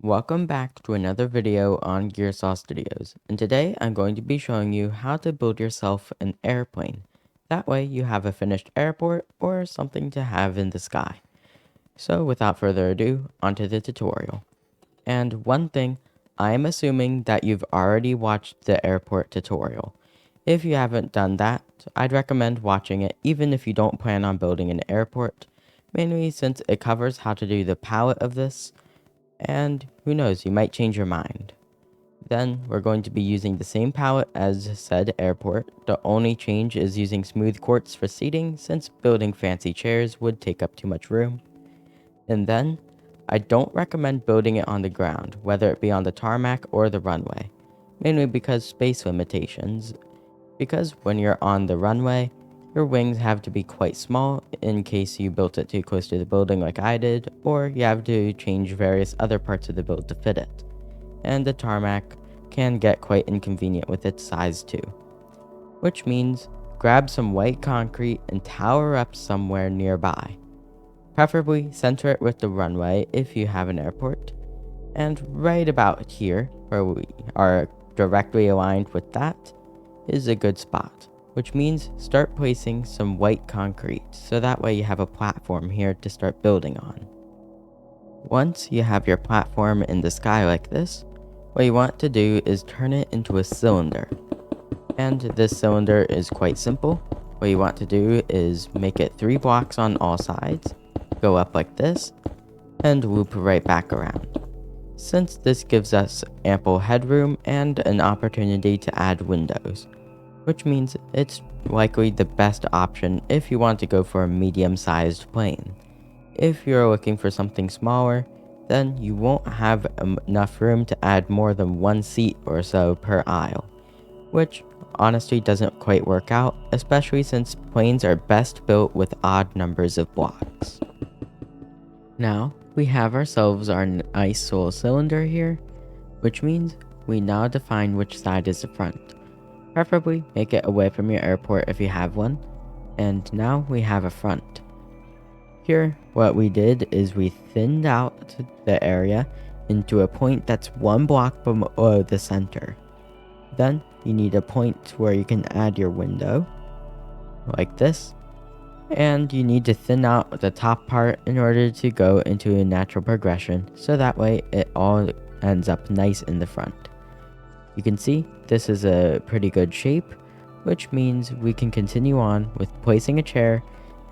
Welcome back to another video on Gearsaw Studios, and today I'm going to be showing you how to build yourself an airplane. That way you have a finished airport or something to have in the sky. So without further ado, onto the tutorial. And one thing, I'm assuming that you've already watched the airport tutorial. If you haven't done that, I'd recommend watching it even if you don't plan on building an airport, mainly since it covers how to do the palette of this, and who knows, you might change your mind. Then we're going to be using the same palette as said airport. The only change is using smooth quartz for seating, since building fancy chairs would take up too much room. And then, I don't recommend building it on the ground, whether it be on the tarmac or the runway, mainly because space limitations. Because when you're on the runway, your wings have to be quite small in case you built it too close to the building like I did, or you have to change various other parts of the build to fit it. And the tarmac can get quite inconvenient with its size too. Which means grab some white concrete and tower up somewhere nearby. Preferably center it with the runway if you have an airport. And right about here, where we are directly aligned with that, is a good spot, which means start placing some white concrete so that way you have a platform here to start building on. Once you have your platform in the sky like this, what you want to do is turn it into a cylinder. And this cylinder is quite simple. What you want to do is make it 3 blocks on all sides, go up like this, and loop right back around. Since this gives us ample headroom and an opportunity to add windows, which means it's likely the best option if you want to go for a medium-sized plane. If you're looking for something smaller, then you won't have enough room to add more than 1 seat or so per aisle, which honestly doesn't quite work out, especially since planes are best built with odd numbers of blocks. Now, we have ourselves our nice little cylinder here, which means we now define which side is the front. Preferably make it away from your airport if you have one, and now we have a front. Here, what we did is we thinned out the area into a point that's 1 block below the center. Then you need a point where you can add your window, like this. And you need to thin out the top part in order to go into a natural progression, so that way it all ends up nice in the front. You can see this is a pretty good shape, which means we can continue on with placing a chair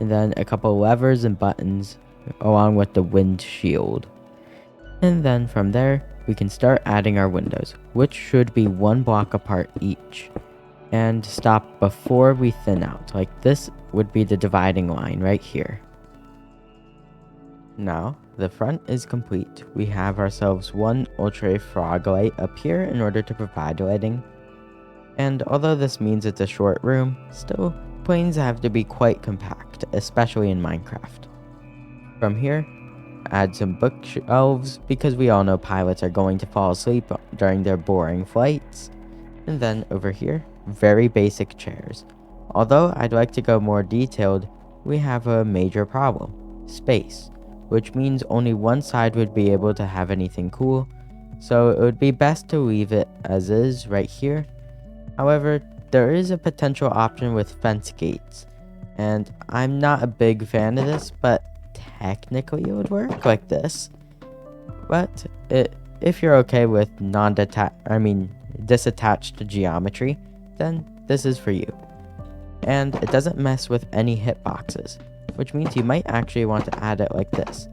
and then a couple levers and buttons along with the windshield. And then from there, we can start adding our windows, which should be 1 block apart each, and stop before we thin out. Like this would be the dividing line right here. Now the front is complete. We have ourselves 1 ultra frog light up here in order to provide lighting. And although this means it's a short room, still planes have to be quite compact, especially in Minecraft. From here, add some bookshelves because we all know pilots are going to fall asleep during their boring flights. And then over here, very basic chairs. Although I'd like to go more detailed, we have a major problem: space, which means only one side would be able to have anything cool, so it would be best to leave it as is right here. However, there is a potential option with fence gates, and I'm not a big fan of this, but technically it would work like this. But if you're okay with disattached geometry, then this is for you. And it doesn't mess with any hitboxes, which means you might actually want to add it like this.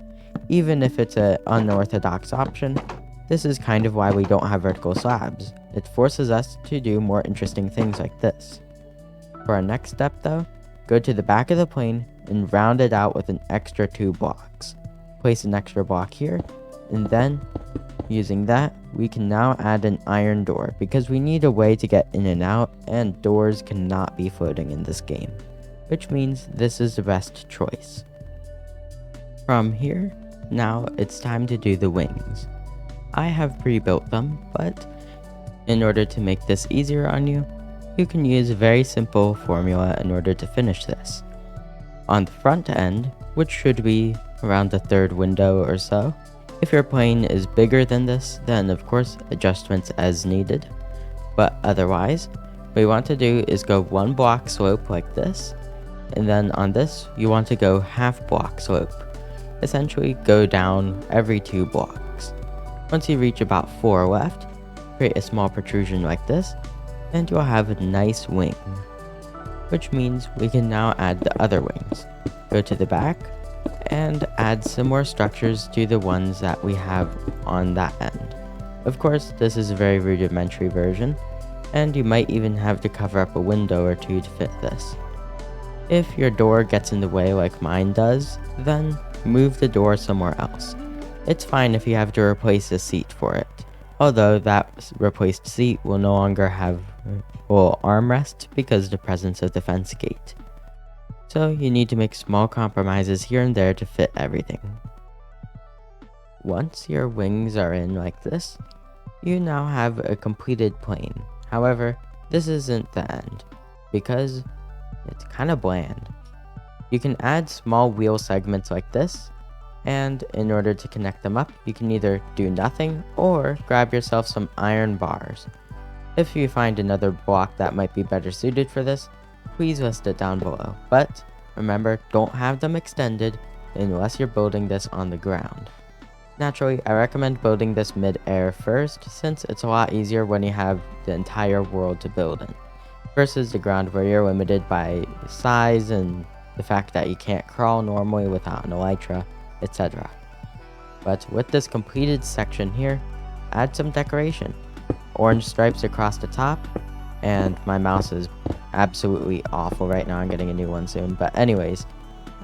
Even if it's an unorthodox option, this is kind of why we don't have vertical slabs. It forces us to do more interesting things like this. For our next step though, go to the back of the plane and round it out with an extra 2 blocks. Place an extra block here, and then using that, we can now add an iron door because we need a way to get in and out, and doors cannot be floating in this game, which means this is the best choice. From here, now it's time to do the wings. I have pre-built them, but in order to make this easier on you, you can use a very simple formula in order to finish this. On the front end, which should be around the 3rd window or so, If your plane is bigger than this, then of course adjustments as needed. But otherwise, what you want to do is go 1 block slope like this, and then on this, you want to go half block slope. Essentially, go down every 2 blocks. Once you reach about 4 left, create a small protrusion like this, and you'll have a nice wing. Which means we can now add the other wings. Go to the back, and add some more structures to the ones that we have on that end. Of course, this is a very rudimentary version, and you might even have to cover up a window or two to fit this. If your door gets in the way like mine does, then move the door somewhere else. It's fine if you have to replace a seat for it, although that replaced seat will no longer have armrest because of the presence of the fence gate. So you need to make small compromises here and there to fit everything. Once your wings are in like this, you now have a completed plane. However, this isn't the end, because it's kind of bland. You can add small wheel segments like this, and in order to connect them up, you can either do nothing or grab yourself some iron bars. If you find another block that might be better suited for this, please list it down below. But remember, don't have them extended unless you're building this on the ground. Naturally, I recommend building this mid-air first, since it's a lot easier when you have the entire world to build in, versus the ground where you're limited by size and the fact that you can't crawl normally without an elytra, etc. But with this completed section here, add some decoration. Orange stripes across the top, and my mouse is absolutely awful right now. I'm getting a new one soon, but anyways,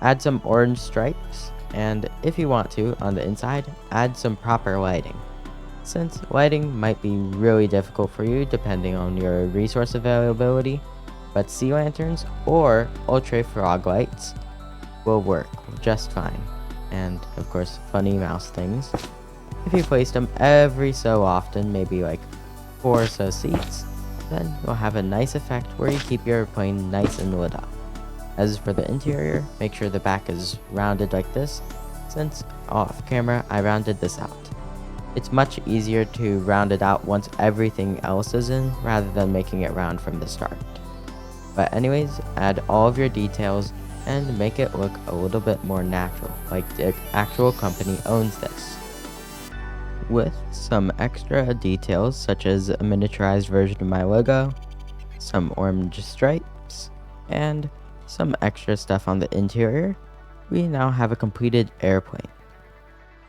add some orange stripes, and if you want to, on the inside, add some proper lighting. Since lighting might be really difficult for you depending on your resource availability, but sea lanterns or ultra frog lights will work just fine. And of course, funny mouse things. If you place them every so often, maybe like 4 or so seats, then you'll have a nice effect where you keep your plane nice and lit up. As for the interior, make sure the back is rounded like this, since off camera I rounded this out. It's much easier to round it out once everything else is in, rather than making it round from the start. But anyways, add all of your details and make it look a little bit more natural, like the actual company owns this. With some extra details such as a miniaturized version of my logo, some orange stripes, and some extra stuff on the interior, we now have a completed airplane.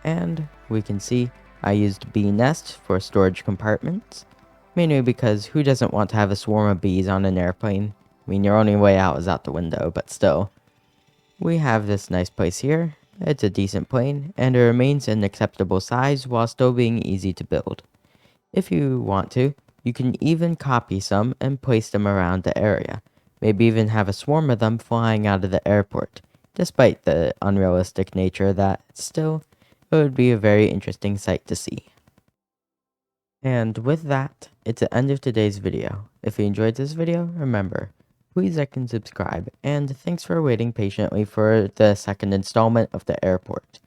And we can see I used bee nests for storage compartments, mainly because who doesn't want to have a swarm of bees on an airplane? I mean, your only way out is out the window, but still. We have this nice place here. It's a decent plane, and it remains an acceptable size while still being easy to build. If you want to, you can even copy some and place them around the area. Maybe even have a swarm of them flying out of the airport. Despite the unrealistic nature of that, still, it would be a very interesting sight to see. And with that, it's the end of today's video. If you enjoyed this video, remember, please like and subscribe, and thanks for waiting patiently for the second installment of the airport.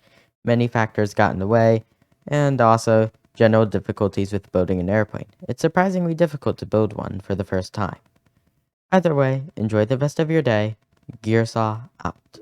Many factors got in the way, and also general difficulties with building an airplane. It's surprisingly difficult to build one for the first time. Either way, enjoy the rest of your day. Gearsaw out.